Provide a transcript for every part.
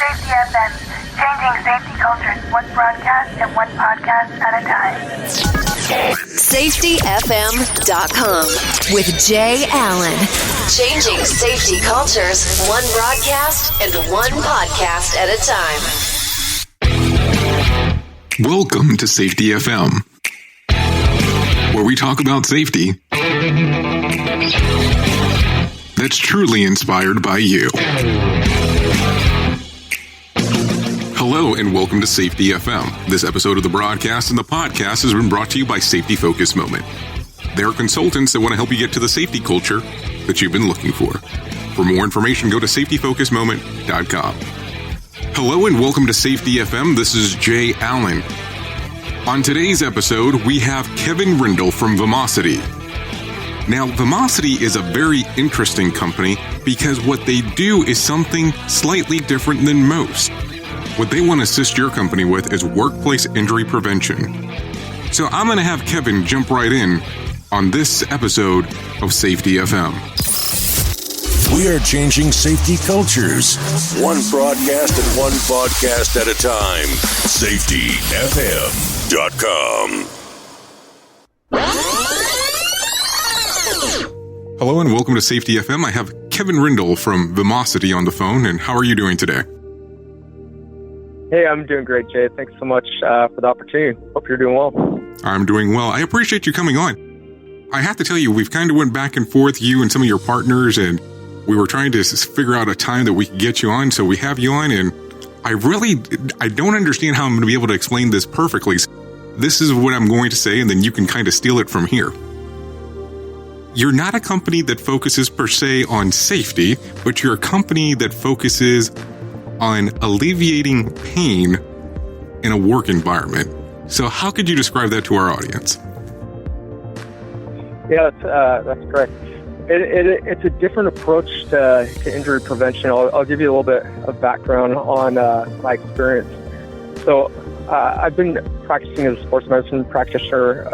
Safety FM, changing safety cultures one broadcast and one podcast at a time. SafetyFM.com with Jay Allen. Changing safety cultures one broadcast and one podcast at a time. Welcome to Safety FM, where we talk about safety that's truly inspired by you. Hello and welcome to Safety FM. This episode of the broadcast and the podcast has been brought to you by Safety Focus Moment. They are consultants that want to help you get to the safety culture that you've been looking for. For more information, go to safetyfocusmoment.com. Hello and welcome to Safety FM. This is Jay Allen. On today's episode, we have Kevin Rindal from Vimocity. Now, Vimocity is a very interesting company because what they do is something slightly different than most. What they want to assist your company with is workplace injury prevention. So I'm going to have Kevin jump right in on this episode of Safety FM. We are changing safety cultures, one broadcast and one podcast at a time. SafetyFM.com. Hello and welcome to Safety FM. I have Kevin Rindal from Vimocity on the phone, and how are you doing today? Hey, I'm doing great, Jay. Thanks so much for the opportunity. Hope you're doing well. I'm doing well. I appreciate you coming on. I have to tell you, we've kind of went back and forth, you and some of your partners, and we were trying to figure out a time that we could get you on, so we have you on, and I don't understand how I'm going to be able to explain this perfectly. This is what I'm going to say, and then you can kind of steal it from here. You're not a company that focuses per se on safety, but you're a company that focuses on alleviating pain in a work environment. So how could you describe that to our audience? Yeah, that's correct. It's a different approach to injury prevention. I'll give you a little bit of background on my experience. So I've been practicing as a sports medicine practitioner.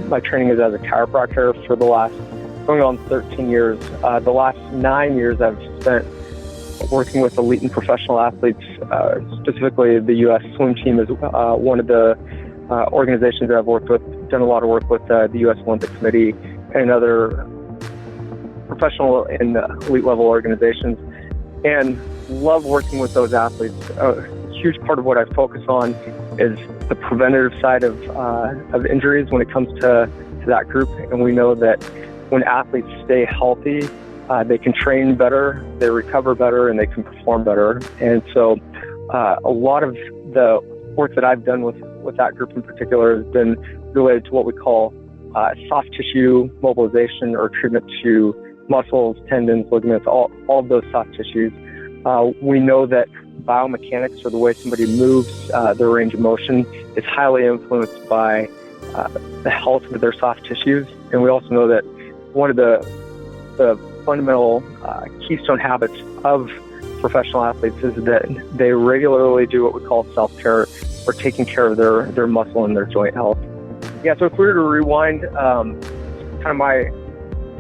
My training is as a chiropractor for the last going on 13 years. The last 9 years I've spent working with elite and professional athletes, specifically the U.S. swim team is one of the organizations that I've worked with, done a lot of work with the U.S. Olympic Committee and other professional and elite level organizations, and love working with those athletes. A huge part of what I focus on is the preventative side of injuries when it comes to that group, and we know that when athletes stay healthy, they can train better, they recover better, and they can perform better. And so a lot of the work that I've done with that group in particular has been related to what we call soft tissue mobilization or treatment to muscles, tendons, ligaments, all of those soft tissues. We know that biomechanics, or the way somebody moves, their range of motion, is highly influenced by the health of their soft tissues. And we also know that one of the fundamental keystone habits of professional athletes is that they regularly do what we call self-care, or taking care of their muscle and their joint health. Yeah, so if we were to rewind kind of my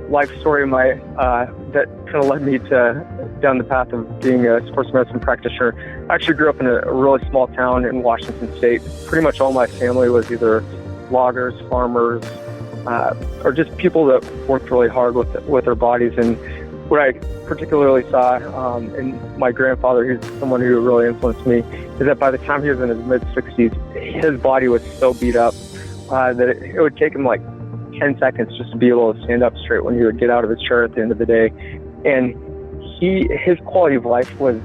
life story, that kind of led me down the path of being a sports medicine practitioner. I actually grew up in a really small town in Washington State. Pretty much all my family was either loggers, farmers, or just people that worked really hard with their bodies. And what I particularly saw in my grandfather, who's someone who really influenced me, is that by the time he was in his mid-60s, his body was so beat up that it would take him like 10 seconds just to be able to stand up straight when he would get out of his chair at the end of the day. And his quality of life was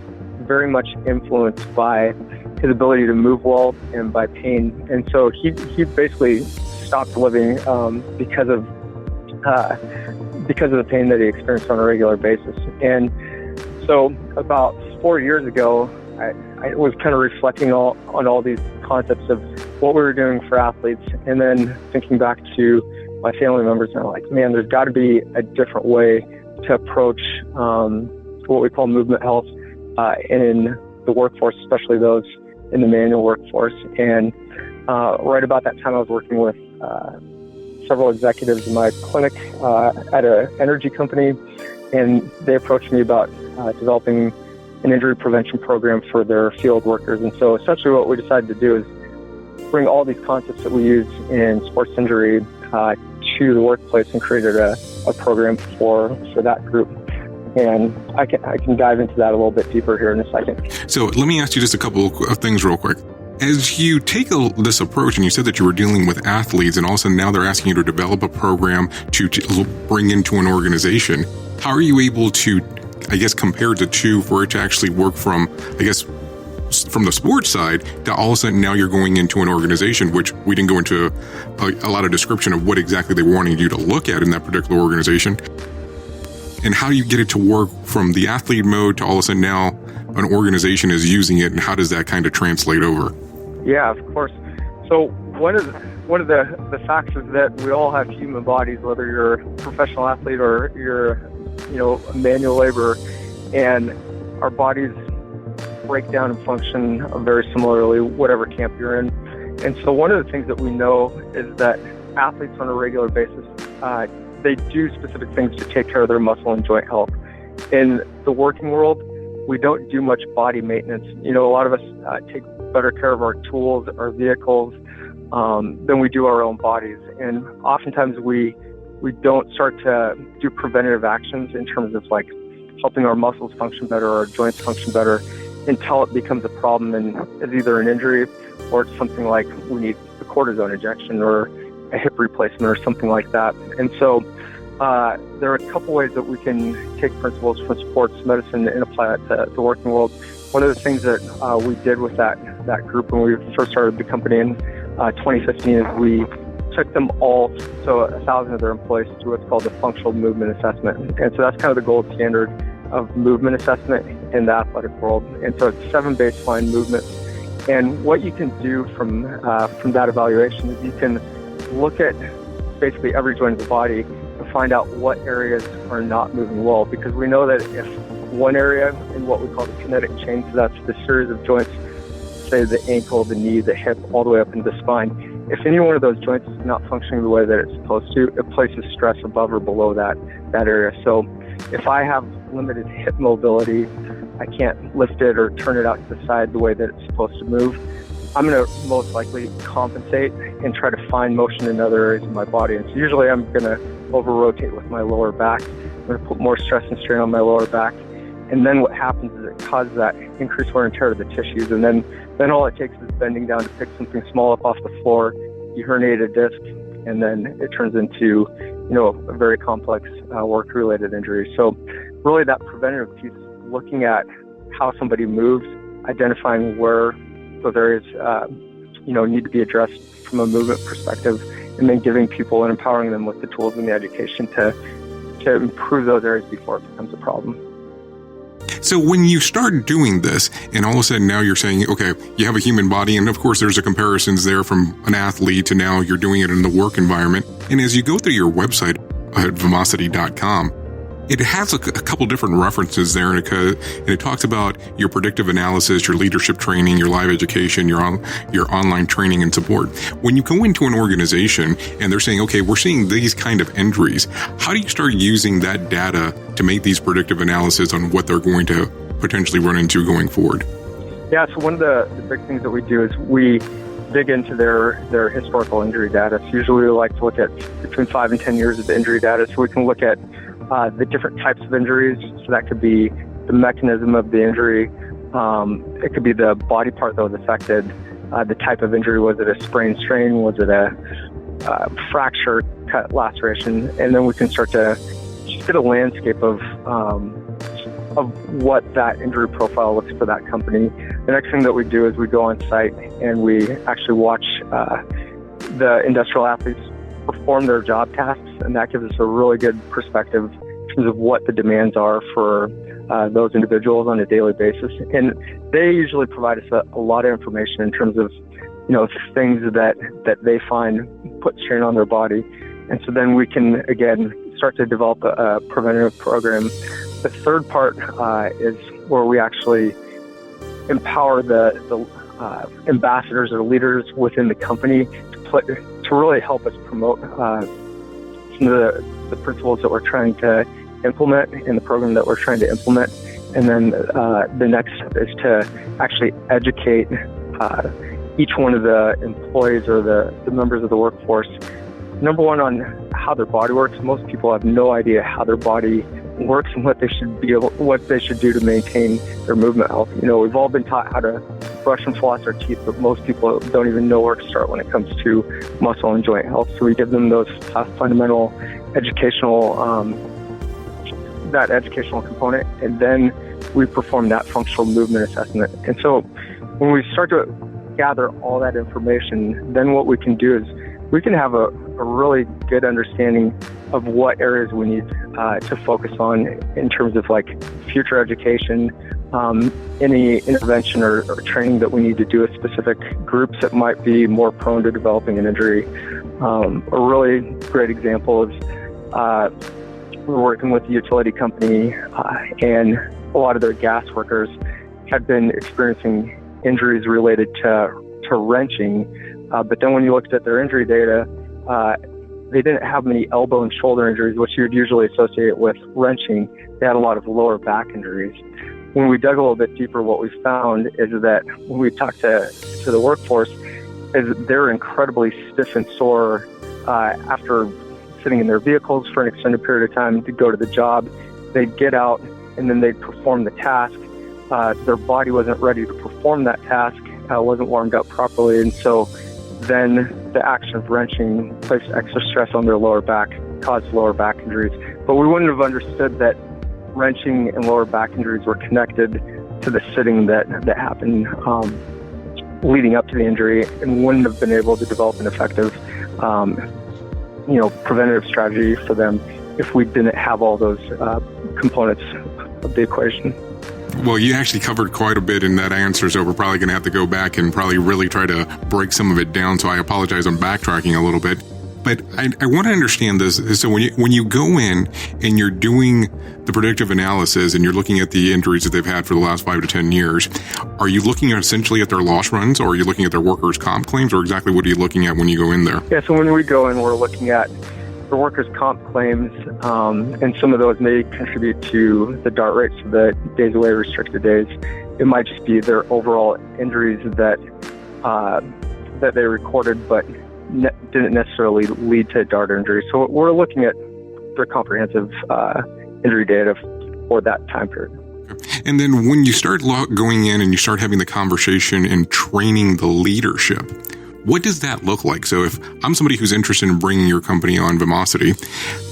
very much influenced by his ability to move well and by pain. And so he basically stopped living because of the pain that he experienced on a regular basis. And so about 4 years ago, I was kind of reflecting on all these concepts of what we were doing for athletes, and then thinking back to my family members, and I'm like, man, there's got to be a different way to approach what we call movement health in the workforce, especially those in the manual workforce. And right about that time, I was working with several executives in my clinic at an energy company, and they approached me about developing an injury prevention program for their field workers. And so essentially what we decided to do is bring all these concepts that we use in sports injury to the workplace and created a program for that group. And I can dive into that a little bit deeper here in a second. So let me ask you just a couple of things real quick. As you take this approach, and you said that you were dealing with athletes, and all of a sudden now they're asking you to develop a program to bring into an organization, how are you able to, I guess, compare the two for it to actually work from, I guess, from the sports side to all of a sudden now you're going into an organization, which we didn't go into a lot of description of what exactly they were wanting you to look at in that particular organization, and how do you get it to work from the athlete mode to all of a sudden now an organization is using it, and how does that kind of translate over? Yeah, of course. So one of the facts is that we all have human bodies, whether you're a professional athlete or you're, a manual laborer, and our bodies break down and function very similarly, whatever camp you're in. And so one of the things that we know is that athletes on a regular basis, they do specific things to take care of their muscle and joint health. In the working world, we don't do much body maintenance. A lot of us take better care of our tools, our vehicles, than we do our own bodies. And oftentimes we don't start to do preventative actions in terms of like helping our muscles function better or our joints function better until it becomes a problem and is either an injury or it's something like we need a cortisone injection or a hip replacement or something like that. And so there are a couple ways that we can take principles from sports medicine and apply it to the working world. One of the things that we did with that group when we first started the company in 2015 is we took them all, so 1,000 of their employees, to what's called the functional movement assessment. And so that's kind of the gold standard of movement assessment in the athletic world. And so it's 7 baseline movements. And what you can do from that evaluation is you can look at basically every joint of the body and find out what areas are not moving well, because we know that if one area in what we call the kinetic chain, so that's the series of joints, say the ankle, the knee, the hip, all the way up into the spine. If any one of those joints is not functioning the way that it's supposed to, it places stress above or below that area. So if I have limited hip mobility, I can't lift it or turn it out to the side the way that it's supposed to move, I'm going to most likely compensate and try to find motion in other areas of my body. And so usually I'm going to over-rotate with my lower back. I'm going to put more stress and strain on my lower back. And then what happens is it causes that increased wear and tear of the tissues. And then all it takes is bending down to pick something small up off the floor. You herniate a disc, and then it turns into, a very complex work-related injury. So really that preventative piece, looking at how somebody moves, identifying where those areas, need to be addressed from a movement perspective, and then giving people and empowering them with the tools and the education to improve those areas before it becomes a problem. So when you start doing this, and all of a sudden now you're saying, okay, you have a human body, and of course there's a comparisons there from an athlete to now you're doing it in the work environment. And as you go through your website at Vimocity.com, it has a couple different references there, and it talks about your predictive analysis, your leadership training, your live education, your online training and support. When you go into an organization and they're saying, okay, we're seeing these kind of injuries, how do you start using that data to make these predictive analysis on what they're going to potentially run into going forward? Yeah, so one of the big things that we do is we dig into their historical injury data. So usually we like to look at between 5 and 10 years of injury data, so we can look at the different types of injuries. So that could be the mechanism of the injury. It could be the body part that was affected, the type of injury. Was it a sprain strain? Was it a fracture, cut, laceration? And then we can start to just get a landscape of what that injury profile looks for that company. The next thing that we do is we go on site and we actually watch the industrial athletes perform their job tasks, and that gives us a really good perspective in terms of what the demands are for those individuals on a daily basis. And they usually provide us a lot of information in terms of, things that they find put strain on their body. And so then we can, again, start to develop a preventative program. The third part is where we actually empower the ambassadors or leaders within the company to really help us promote some of the principles that we're trying to implement in the program that we're trying to implement. And then the next step is to actually educate each one of the employees or the members of the workforce, number one, on how their body works. Most people have no idea how their body works and what they should do to maintain their movement health. We've all been taught how to brush and floss our teeth, but most people don't even know where to start when it comes to muscle and joint health. So we give them those fundamental educational component, and then we perform that functional movement assessment. And so when we start to gather all that information, then what we can do is we can have a really good understanding of what areas we need to focus on in terms of like future education, any intervention or training that we need to do with specific groups that might be more prone to developing an injury. A really great example is we're working with a utility company, and a lot of their gas workers had been experiencing injuries related to wrenching. But then when you looked at their injury data, they didn't have many elbow and shoulder injuries, which you would usually associate with wrenching. They had a lot of lower back injuries. When we dug a little bit deeper, what we found is that when we talked to the workforce, is they're incredibly stiff and sore after sitting in their vehicles for an extended period of time to go to the job. They'd get out and then they'd perform the task. Their body wasn't ready to perform that task, wasn't warmed up properly, and so then the action of wrenching placed extra stress on their lower back, caused lower back injuries. But we wouldn't have understood that wrenching and lower back injuries were connected to the sitting that happened leading up to the injury, and wouldn't have been able to develop an effective preventative strategy for them if we didn't have all those components of the equation. Well, you actually covered quite a bit in that answer, so we're probably going to have to go back and probably really try to break some of it down. So I apologize, I'm backtracking a little bit. But I want to understand this. So when you go in and you're doing the predictive analysis and you're looking at the injuries that they've had for the last 5 to 10 years, are you looking essentially at their loss runs, or are you looking at their workers' comp claims, or exactly what are you looking at when you go in there? Yeah, so when we go in, we're looking at the workers' comp claims, and some of those may contribute to the DART rates, the days away restricted days. It might just be their overall injuries that they recorded, but didn't necessarily lead to DART injury. So we're looking at their comprehensive injury data for that time period. And then when you start going in and you start having the conversation and training the leadership, what does that look like? So if I'm somebody who's interested in bringing your company on Vimocity,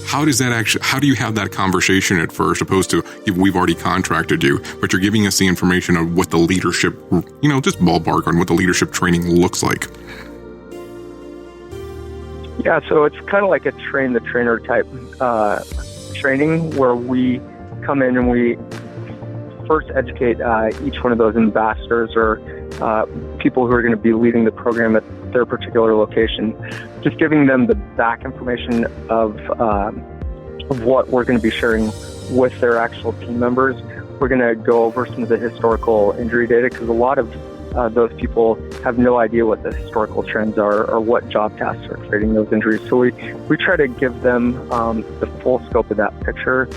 how do you have that conversation at first, opposed to we've already contracted you, but you're giving us the information of what the leadership, just ballpark on what the leadership training looks like? Yeah, so it's kind of like a train the trainer type training, where we come in and we first educate each one of those ambassadors or people who are going to be leading the program at their particular location, just giving them the back information of what we're going to be sharing with their actual team members. We're going to go over some of the historical injury data, because a lot of those people have no idea what the historical trends are or what job tasks are creating those injuries. So we try to give them the full scope of that picture,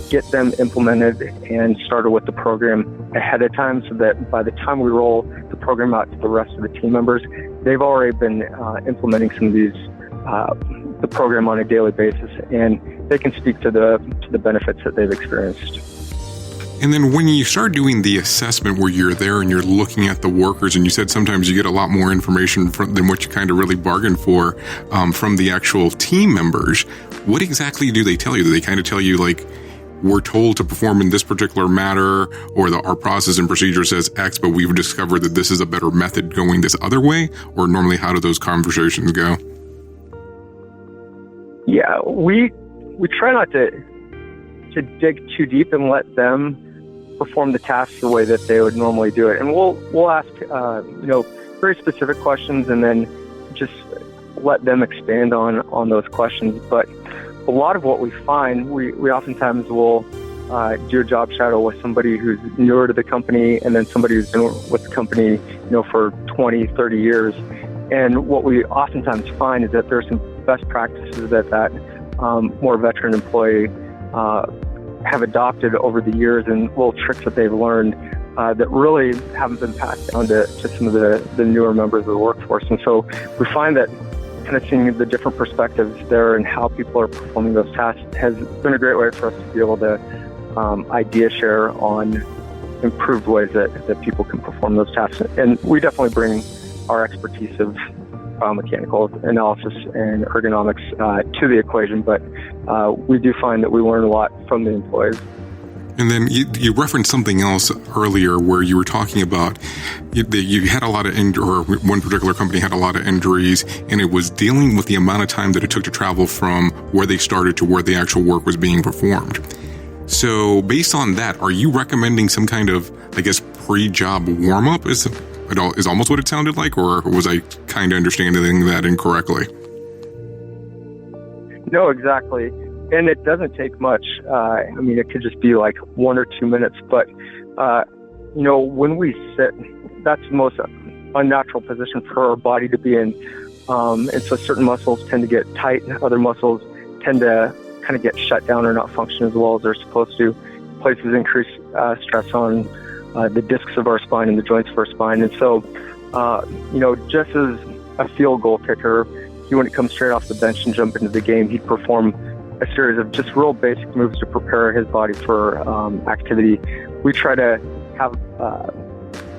get them implemented and started with the program ahead of time, so that by the time we roll the program out to the rest of the team members, they've already been implementing some of these the program on a daily basis, and they can speak to the benefits that they've experienced. And then when you start doing the assessment where you're there and you're looking at the workers, and you said sometimes you get a lot more information than what you kind of really bargained for from the actual team members, what exactly do they tell you? Do they kind of tell you, like, we're told to perform in this particular matter, or our process and procedure says X, but we've discovered that this is a better method going this other way? Or normally, how do those conversations go? Yeah, we try not to dig too deep and let them perform the tasks the way that they would normally do it. And we'll ask very specific questions, and then just let them expand on those questions. But a lot of what we find, we oftentimes will do a job shadow with somebody who's newer to the company, and then somebody who's been with the company for 20, 30 years. And what we oftentimes find is that there's some best practices that more veteran employee have adopted over the years and little tricks that they've learned that really haven't been passed down to some of the newer members of the workforce. And so we find that kind of seeing the different perspectives there and how people are performing those tasks has been a great way for us to be able to idea share on improved ways that people can perform those tasks. And we definitely bring our expertise of biomechanical analysis and ergonomics to the equation, but we do find that we learn a lot from the employees. And then you referenced something else earlier where you were talking about you had a lot of or one particular company had a lot of injuries, and it was dealing with the amount of time that it took to travel from where they started to where the actual work was being performed. So based on that, are you recommending some kind of, I guess, pre-job warm-up is almost what it sounded like, or was I kind of understanding that incorrectly? No, exactly. And it doesn't take much. It could just be like 1 or 2 minutes. But, when we sit, that's the most unnatural position for our body to be in. And so certain muscles tend to get tight, and other muscles tend to kind of get shut down or not function as well as they're supposed to. Places increase stress on the discs of our spine and the joints of our spine. And so, just as a field goal kicker, he wouldn't come straight off the bench and jump into the game. He'd perform a series of just real basic moves to prepare his body for activity. We try to have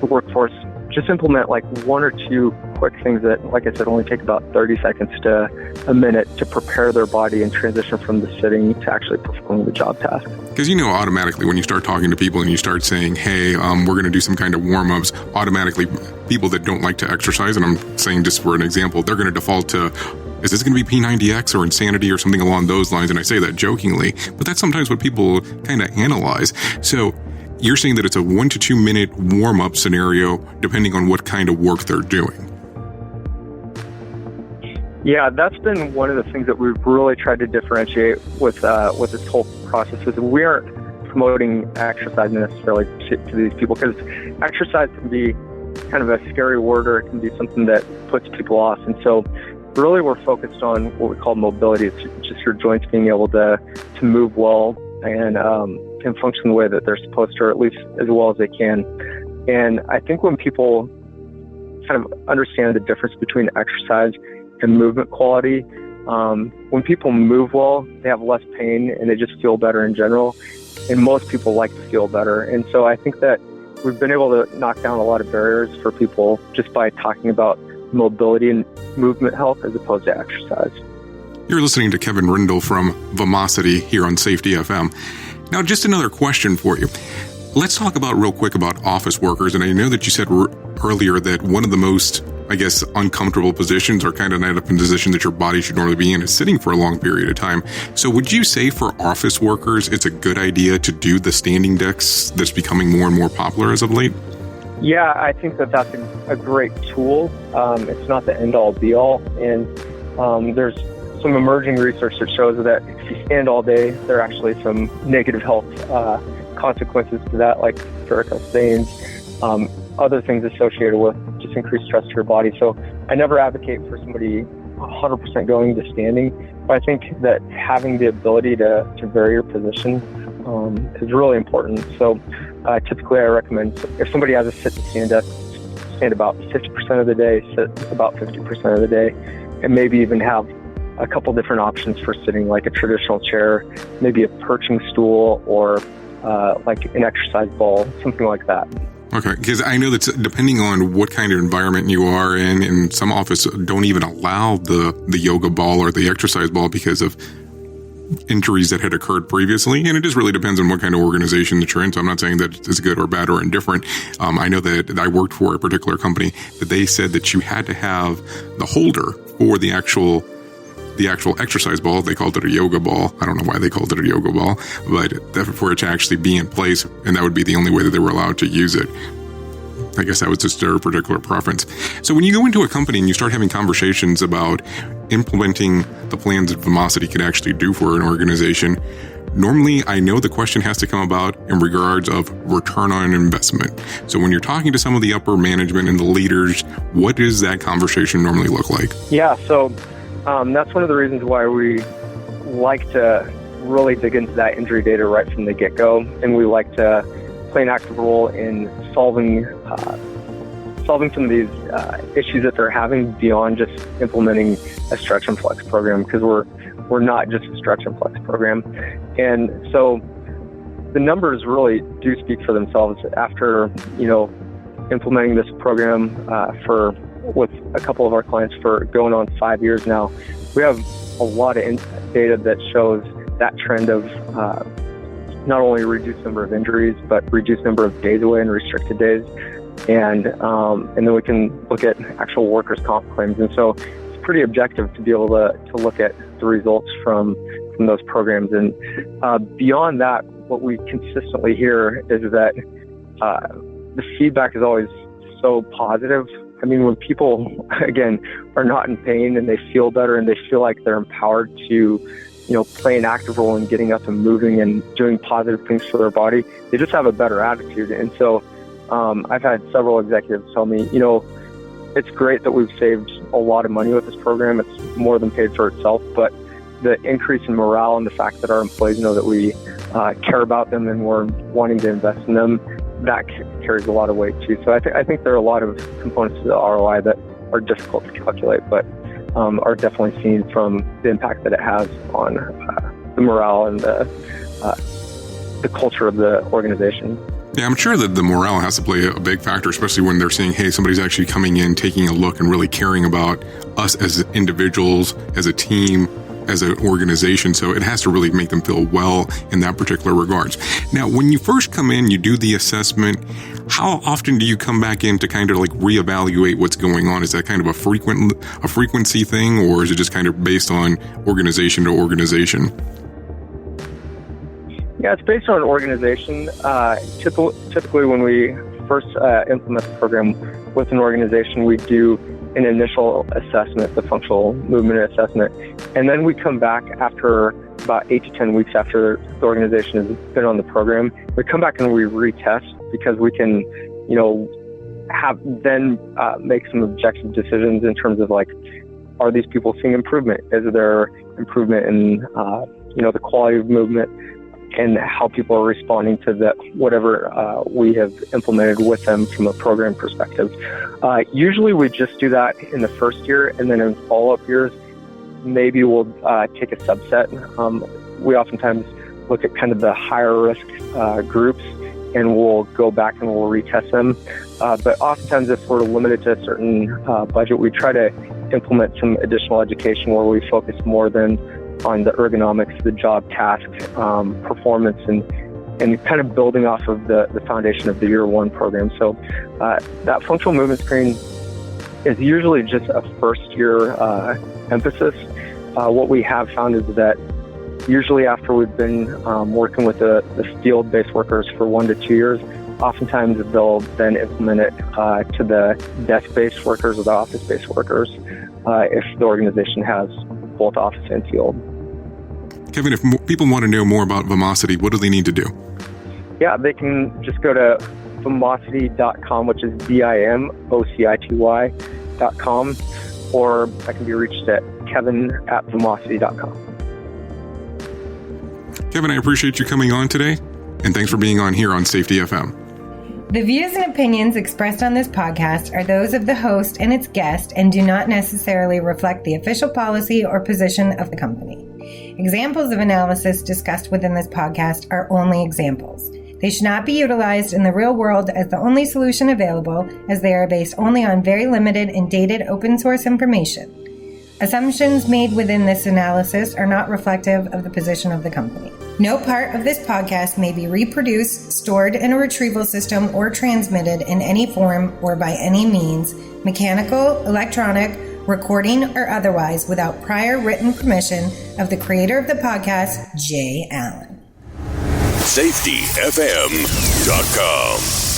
the workforce just implement like 1 or 2 quick things that, like I said, only take about 30 seconds to a minute to prepare their body and transition from the sitting to actually performing the job task. Because automatically when you start talking to people and you start saying, hey, we're going to do some kind of warm-ups, automatically people that don't like to exercise, and I'm saying just for an example, they're going to default to, is this going to be P90X or insanity or something along those lines? And I say that jokingly, but that's sometimes what people kind of analyze. So you're saying that it's a 1 to 2 minute warm-up scenario depending on what kind of work they're doing. Yeah, that's been one of the things that we've really tried to differentiate with this whole process. Is we aren't promoting exercise necessarily to these people, because exercise can be kind of a scary word, or it can be something that puts people off. And so really we're focused on what we call mobility. It's just your joints being able to move well and function the way that they're supposed to, or at least as well as they can. And I think when people kind of understand the difference between exercise and movement quality, when people move well, they have less pain and they just feel better in general. And most people like to feel better. And so I think that we've been able to knock down a lot of barriers for people just by talking about mobility and movement health as opposed to exercise. You're listening to Kevin Rindal from Vimocity here on Safety FM. Now, just another question for you. Let's talk real quick about office workers. And I know that you said earlier that one of the most, I guess, uncomfortable positions, or kind of not a position that your body should normally be in, is sitting for a long period of time. So would you say for office workers, it's a good idea to do the standing desks that's becoming more and more popular as of late? Yeah, I think that's a great tool. It's not the end-all, be-all. And there's some emerging research that shows that if you stand all day, there are actually some negative health consequences to that, like varicose veins, other things associated with just increased stress to your body. So I never advocate for somebody 100% going to standing, but I think that having the ability to vary your position is really important. So typically I recommend, if somebody has a sit to stand desk, stand about 50% of the day, sit about 50% of the day, and maybe even have a couple different options for sitting, like a traditional chair, maybe a perching stool, or like an exercise ball, something like that. Okay, because I know that depending on what kind of environment you are in, and some offices don't even allow the yoga ball or the exercise ball because of injuries that had occurred previously. And it just really depends on what kind of organization that you're in. So I'm not saying that it's good or bad or indifferent. I know that I worked for a particular company that they said that you had to have the holder for the actual exercise ball. They called it a yoga ball. I don't know why they called it a yoga ball, but for it to actually be in place, and that would be the only way that they were allowed to use it. I guess that was just their particular preference. So when you go into a company and you start having conversations about implementing the plans that Vimocity can actually do for an organization, normally I know the question has to come about in regards of return on investment. So when you're talking to some of the upper management and the leaders, what does that conversation normally look like? Yeah, so that's one of the reasons why we like to really dig into that injury data right from the get-go, and we like to play an active role in solving some of these issues that they're having beyond just implementing a stretch and flex program, because we're not just a stretch and flex program. And so the numbers really do speak for themselves. After, implementing this program with a couple of our clients for going on 5 years now, we have a lot of data that shows that trend of not only reduced number of injuries, but reduced number of days away and restricted days. And then we can look at actual workers' comp claims. And so it's pretty objective to be able to look at the results from those programs. And beyond that, what we consistently hear is that the feedback is always so positive. I mean, when people, again, are not in pain and they feel better and they feel like they're empowered to, play an active role in getting up and moving and doing positive things for their body, they just have a better attitude. And so I've had several executives tell me, it's great that we've saved a lot of money with this program. It's more than paid for itself, but the increase in morale and the fact that our employees know that we care about them and we're wanting to invest in them, that carries a lot of weight too. So I think there are a lot of components to the ROI that are difficult to calculate, but are definitely seen from the impact that it has on the morale and the culture of the organization. Yeah, I'm sure that the morale has to play a big factor, especially when they're saying, hey, somebody's actually coming in, taking a look and really caring about us as individuals, as a team, as an organization. So it has to really make them feel well in that particular regards. Now, when you first come in, you do the assessment. How often do you come back in to kind of like reevaluate what's going on? Is that kind of a frequency thing, or is it just kind of based on organization to organization? Yeah, it's based on organization. Typically, when we first implement the program with an organization, we do an initial assessment, the functional movement assessment, and then we come back after about 8 to 10 weeks after the organization has been on the program. We come back and we retest, because we can, make some objective decisions in terms of like, are these people seeing improvement? Is there improvement in, the quality of movement and how people are responding to whatever we have implemented with them from a program perspective. Usually we just do that in the first year, and then in follow-up years, maybe we'll take a subset. We oftentimes look at kind of the higher risk groups, and we'll go back and we'll retest them. But oftentimes, if we're limited to a certain budget, we try to implement some additional education where we focus more than on the ergonomics, the job task, performance, and kind of building off of the foundation of the year one program. So that functional movement screen is usually just a first year emphasis. What we have found is that usually after we've been working with the field-based workers for 1 to 2 years, oftentimes they'll then implement it to the desk-based workers or the office-based workers if the organization has both office and field. Kevin, if people want to know more about Vimocity, what do they need to do? Yeah, they can just go to vimocity.com, which is VIMOCITY.com, or I can be reached at kevin@vimocity.com. Kevin, I appreciate you coming on today, and thanks for being on here on Safety FM. The views and opinions expressed on this podcast are those of the host and its guest and do not necessarily reflect the official policy or position of the company. Examples of analysis discussed within this podcast are only examples. They should not be utilized in the real world as the only solution available, as they are based only on very limited and dated open source information. Assumptions made within this analysis are not reflective of the position of the company. No part of this podcast may be reproduced, stored in a retrieval system, or transmitted in any form or by any means, mechanical, electronic, recording, or otherwise, without prior written permission of the creator of the podcast, Jay Allen. SafetyFM.com